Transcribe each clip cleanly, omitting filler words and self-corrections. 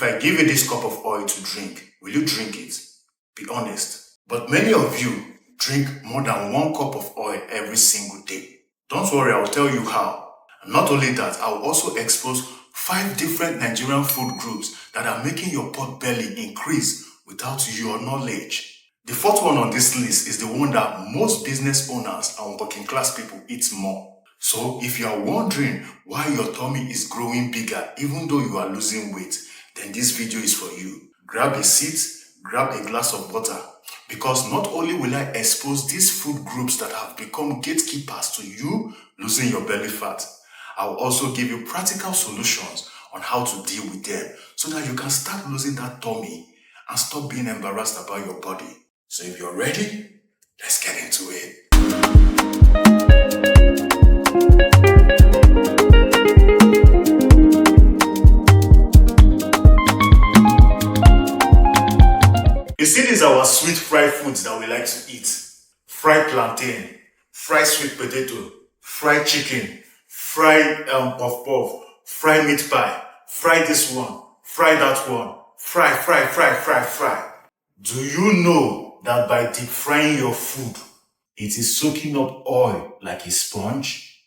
if I give you this cup of oil to drink, will you drink it? Be honest. But many of you drink more than 1 cup of oil every single day. Don't worry, I'll tell you how. And not only that, I'll also expose 5 different Nigerian food groups that are making your pot belly increase without your knowledge. The 4th one on this list is the one that most business owners and working class people eat more. So if you are wondering why your tummy is growing bigger even though you are losing weight, then this video is for you. Grab a seat, grab a glass of water, because not only will I expose these food groups that have become gatekeepers to you losing your belly fat, I'll also give you practical solutions on how to deal with them so that you can start losing that tummy and stop being embarrassed about your body. So if you're ready, let's get into it. You see, these are our sweet fried foods that we like to eat. Fried plantain, fried sweet potato, fried chicken, fried puff puff, fried meat pie, fry this one, fry that one, fry. Do you know that by deep frying your food, it is soaking up oil like a sponge?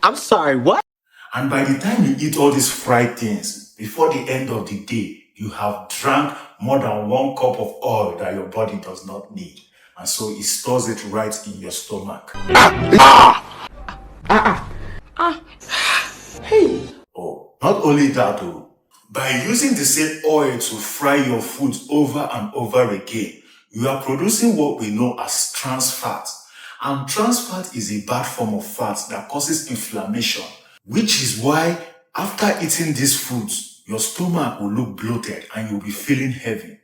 I'm sorry, what? And by the time you eat all these fried things, before the end of the day, you have drank more than 1 cup of oil that your body does not need. And so it stores it right in your stomach. Hey. Oh, not only that though, by using the same oil to fry your foods over and over again, you are producing what we know as trans fat. And trans fat is a bad form of fat that causes inflammation, which is why after eating these foods, your stomach will look bloated and you'll be feeling heavy.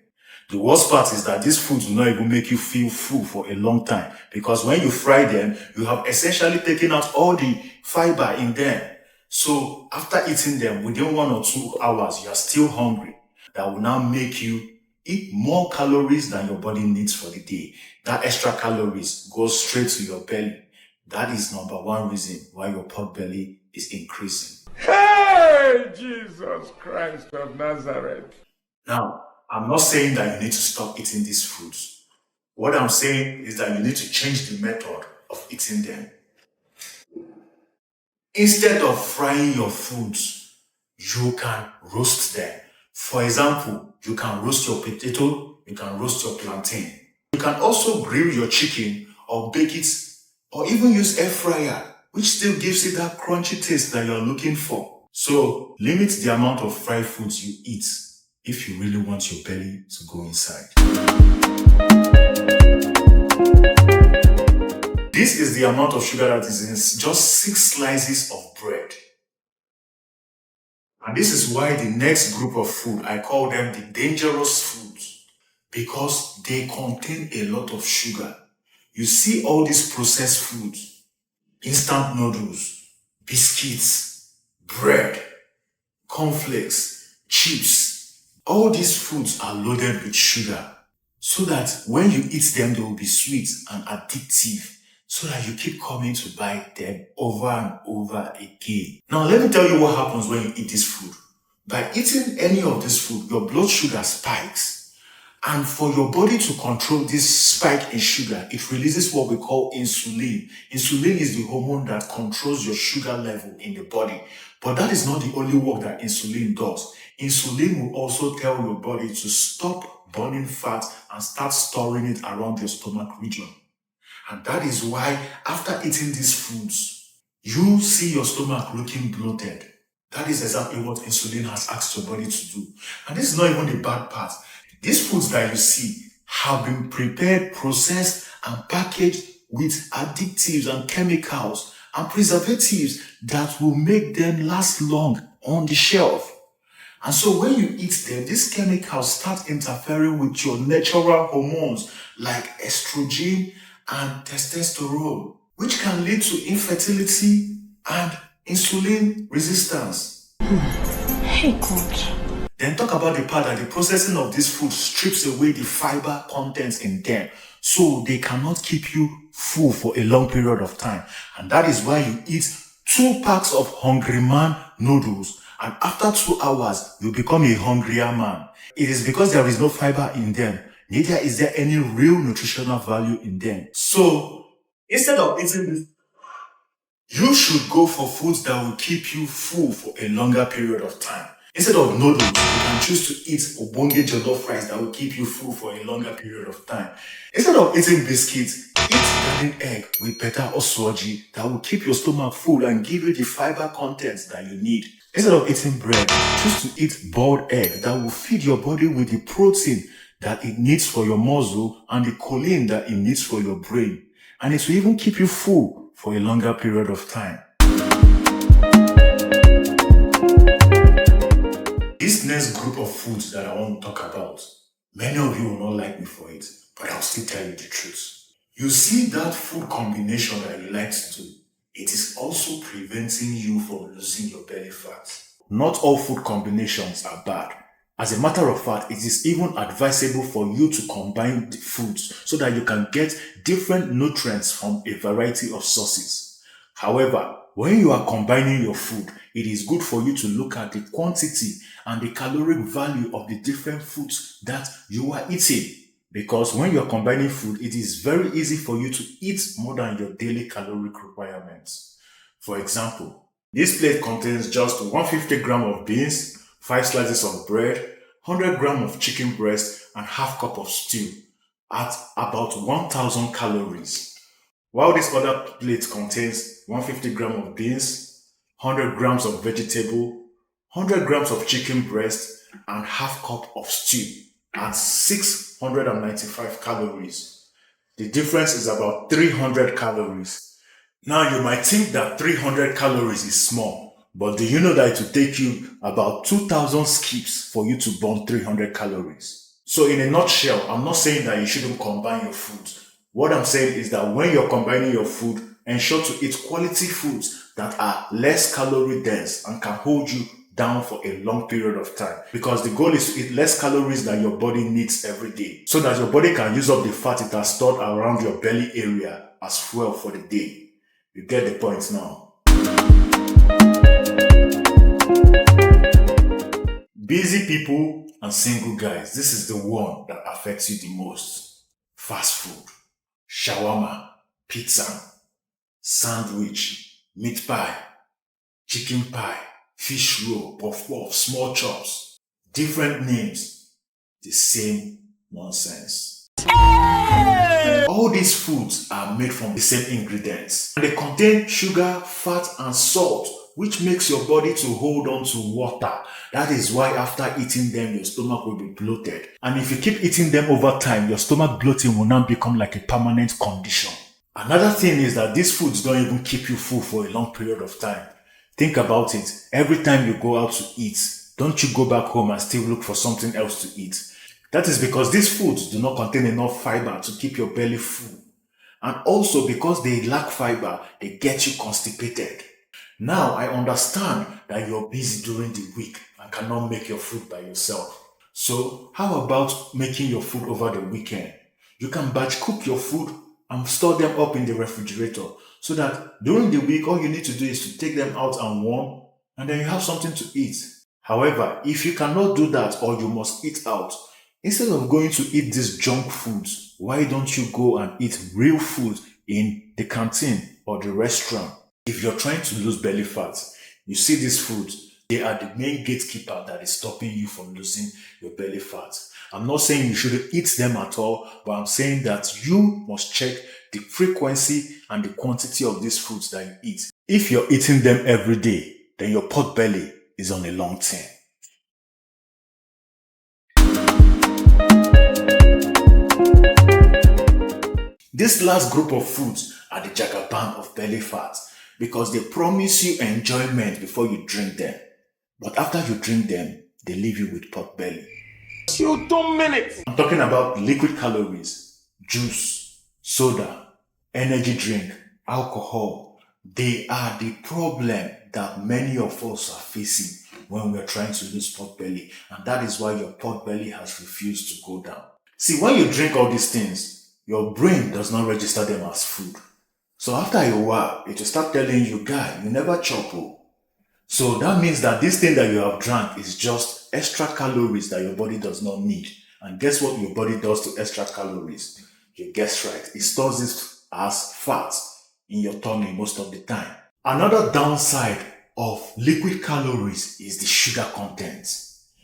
The worst part is that these foods will not even make you feel full for a long time, because when you fry them, you have essentially taken out all the fiber in them. So after eating them, within 1 or 2 hours, you are still hungry. That will now make you eat more calories than your body needs for the day. That extra calories go straight to your belly. That is number 1 reason why your pot belly is increasing. Hey, Jesus Christ of Nazareth. Now, I'm not saying that you need to stop eating these foods. What I'm saying is that you need to change the method of eating them. Instead of frying your foods, you can roast them. For example, you can roast your potato, you can roast your plantain. You can also grill your chicken or bake it, or even use air fryer, which still gives it that crunchy taste that you're looking for. So limit the amount of fried foods you eat if you really want your belly to go inside. This is the amount of sugar that is in just 6 slices of bread. And this is why the next group of food, I call them the dangerous foods, because they contain a lot of sugar. You see all these processed foods, instant noodles, biscuits, bread, cornflakes, chips. All these foods are loaded with sugar, so that when you eat them, they will be sweet and addictive, so that you keep coming to buy them over and over again. Now, let me tell you what happens when you eat this food. By eating any of this food, your blood sugar spikes. And for your body to control this spike in sugar, it releases what we call insulin. Insulin is the hormone that controls your sugar level in the body. But that is not the only work that insulin does. Insulin will also tell your body to stop burning fat and start storing it around your stomach region. And that is why after eating these foods, you see your stomach looking bloated. That is exactly what insulin has asked your body to do. And this is not even the bad part. These foods that you see have been prepared, processed, and packaged with additives and chemicals and preservatives that will make them last long on the shelf. And so when you eat them, these chemicals start interfering with your natural hormones like estrogen and testosterone, which can lead to infertility and insulin resistance. Hey, God. Then talk about the part that the processing of this food strips away the fiber contents in them, so they cannot keep you full for a long period of time. And that is why you eat 2 packs of Hungry Man noodles And after 2 hours, you become a hungrier man. It is because there is no fiber in them. Neither is there any real nutritional value in them. So, instead of eating this, you should go for foods that will keep you full for a longer period of time. Instead of noodles, you can choose to eat obonge jollof rice that will keep you full for a longer period of time. Instead of eating biscuits, eat garden egg with better oswoji that will keep your stomach full and give you the fiber contents that you need. Instead of eating bread, choose to eat boiled egg that will feed your body with the protein that it needs for your muscle and the choline that it needs for your brain. And it will even keep you full for a longer period of time. This next group of foods that I want to talk about, many of you will not like me for it, but I'll still tell you the truth. You see that food combination that you like to do, it is also preventing you from losing your belly fat. Not all food combinations are bad. As a matter of fact, it is even advisable for you to combine the foods so that you can get different nutrients from a variety of sources. However, when you are combining your food, it is good for you to look at the quantity and the caloric value of the different foods that you are eating. Because when you're combining food, it is very easy for you to eat more than your daily caloric requirements. For example, this plate contains just 150 grams of beans, 5 slices of bread, 100 grams of chicken breast, and half cup of stew at about 1000 calories. While this other plate contains 150 grams of beans, 100 grams of vegetable, 100 grams of chicken breast, and half cup of stew at 695 calories. The difference is about 300 calories. Now you might think that 300 calories is small, but do you know that it will take you about 2000 skips for you to burn 300 calories? So in a nutshell, I'm not saying that you shouldn't combine your foods. What I'm saying is that when you're combining your food, ensure to eat quality foods that are less calorie dense and can hold you down for a long period of time. Because the goal is to eat less calories than your body needs every day, so that your body can use up the fat it has stored around your belly area as fuel for the day. You get the point now. Busy people and single guys, this is the one that affects you the most. Fast food, shawarma, pizza, sandwich, meat pie, chicken pie, fish roll, puff puff, small chops. Different names, the same nonsense. All these foods are made from the same ingredients. And they contain sugar, fat, and salt, which makes your body to hold on to water. That is why after eating them, your stomach will be bloated. And if you keep eating them over time, your stomach bloating will now become like a permanent condition. Another thing is that these foods don't even keep you full for a long period of time. Think about it. Every time you go out to eat, don't you go back home and still look for something else to eat? That is because these foods do not contain enough fiber to keep your belly full. And also because they lack fiber, they get you constipated. Now I understand that you're busy during the week and cannot make your food by yourself. So how about making your food over the weekend? You can batch cook your food and store them up in the refrigerator so that during the week all you need to do is to take them out and warm, and then you have something to eat. However, if you cannot do that or you must eat out, instead of going to eat these junk foods, why don't you go and eat real food in the canteen or the restaurant? If you're trying to lose belly fat, you see these foods, they are the main gatekeeper that is stopping you from losing your belly fat. I'm not saying you shouldn't eat them at all, but I'm saying that you must check the frequency and the quantity of these foods that you eat. If you're eating them every day, then your pot belly is on a long term. This last group of foods are the jagaban of belly fat because they promise you enjoyment before you drink them. But after you drink them, they leave you with pot belly. You 2 minutes. I'm talking about liquid calories, juice, soda, energy drink, alcohol. They are the problem that many of us are facing when we're trying to lose pot belly. And that is why your pot belly has refused to go down. See, when you drink all these things, your brain does not register them as food. So after a while, it will start telling you, guy, you never chop. So that means that this thing that you have drank is just extra calories that your body does not need. And guess what your body does to extra calories? You guess right. It stores it as fat in your tummy most of the time. Another downside of liquid calories is the sugar content.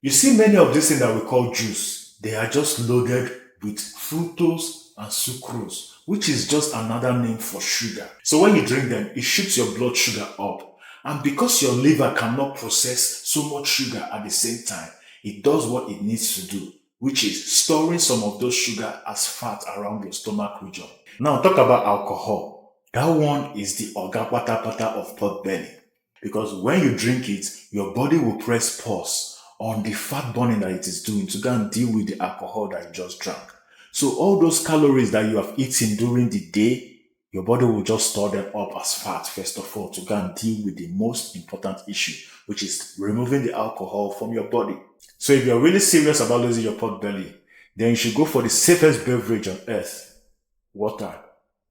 You see many of these things that we call juice, they are just loaded with fructose and sucrose, which is just another name for sugar. So when you drink them, it shoots your blood sugar up. And because your liver cannot process so much sugar at the same time, it does what it needs to do, which is storing some of those sugar as fat around your stomach region. Now talk about alcohol. That one is the oga pata pata of pot belly. Because when you drink it, your body will press pause on the fat burning that it is doing to go and deal with the alcohol that you just drank. So all those calories that you have eaten during the day, your body will just store them up as fat, first of all, to go and deal with the most important issue, which is removing the alcohol from your body. So if you're really serious about losing your pot belly, then you should go for the safest beverage on earth, water,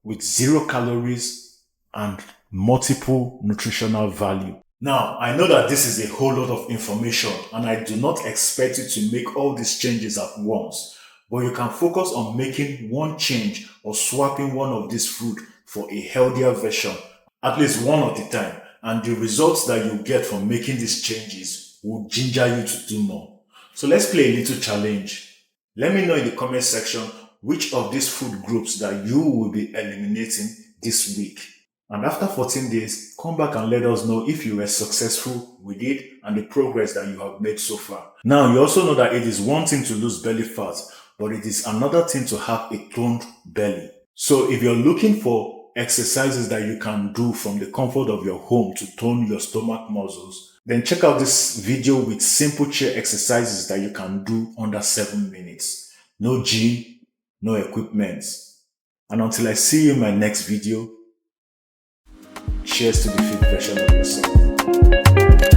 with 0 calories and multiple nutritional value. Now, I know that this is a whole lot of information and I do not expect you to make all these changes at once, but you can focus on making one change or swapping one of these food for a healthier version, at least one at a time, and the results that you get from making these changes will ginger you to do more. So let's play a little challenge. Let me know in the comment section which of these food groups that you will be eliminating this week. And after 14 days, come back and let us know if you were successful with it and the progress that you have made so far. Now, you also know that it is one thing to lose belly fat, but it is another thing to have a toned belly. So if you're looking for exercises that you can do from the comfort of your home to tone your stomach muscles, then check out this video with simple chair exercises that you can do under 7 minutes. No gym, no equipment. And until I see you in my next video, cheers to the fit version of yourself.